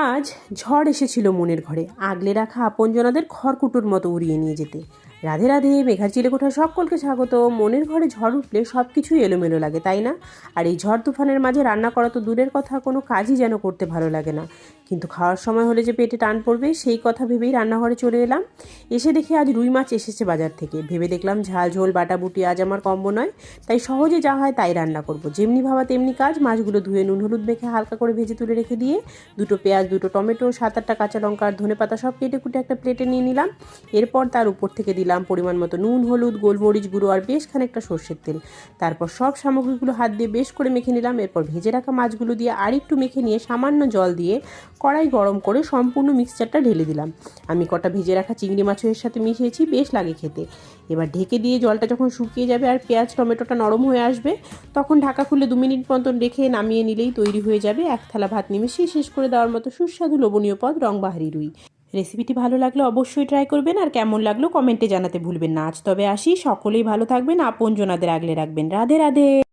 আজ ঝড় এসেছিল মনের ঘরে, আগলে রাখা আপনজনাদের খড়কুটোর মতো উড়িয়ে নিয়ে যেতে। রাধে রাধে, মেঘার চিলেকোঠা সকলকে স্বাগত। মনের ঘরে ঝড় উঠলে সব কিছুই এলোমেলো লাগে, তাই না? আর এই ঝড় তুফানের মাঝে রান্না করা তো দূরের কথা, কোনো কাজই যেন করতে ভালো লাগে না। কিন্তু খাওয়ার সময় হলে যে পেটে টান পড়বে, সেই কথা ভেবেই রান্নাঘরে চলে এলাম। এসে দেখি আজ রুই মাছ এসেছে বাজার থেকে। ভেবে দেখলাম ঝাল ঝোল বাটাবুটি আজ আমার কম্বো নয়, তাই সহজে যা হয় তাই রান্না করব। যেমনি ভাবা তেমনি কাজ। মাছগুলো ধুয়ে নুন হলুদ মেখে হালকা করে ভেজে তুলে রেখে দিয়ে দুটো পেঁয়াজ, দুটো টমেটো, 7-8টা কাঁচা লঙ্কা আর ধনেপাতা সব কেটে কুটে একটা প্লেটে নিয়ে নিলাম। এরপর তার উপর থেকে দিলাম পরিমাণ মতো নুন, হলুদ, গোলমরিচ গুঁড়ো আর বেশ খানিকটা সর্ষের তেল। তারপর সব সামগ্রীগুলো হাত দিয়ে বেশ করে মেখে নিলাম। এরপর ভেজে রাখা মাছগুলো দিয়ে আরেকটু মেখে নিয়ে সামান্য জল দিয়ে কড়াই গরম করে সম্পূর্ণ মিক্সচারটা ঢেলে দিলাম। আমি কটা ভেজে রাখা চিংড়ি মাছও এর সাথে মিশিয়েছি, বেশ লাগে খেতে। এবার ঢেকে দিয়ে জলটা যখন শুকিয়ে যাবে আর পেঁয়াজ টমেটোটা নরম হয়ে আসবে, তখন ঢাকা খুলে 2 মিনিট মতন রেখে নামিয়ে নিলেই তৈরি হয়ে যাবে এক থালা ভাত নিমিশিয়ে শেষ করে দেওয়ার মতো সুস্বাদু লোভনীয় পদ রংবাহারি রুই। রেসিপিটি ভালো লাগলে অবশ্যই ট্রাই করবেন, আর কেমন লাগলো কমেন্টে জানাতে ভুলবেন না। আজ তবে আসি, সকলেই ভালো থাকবেন, আপনজনাদের আগলে রাখবেন। রাধে রাধে।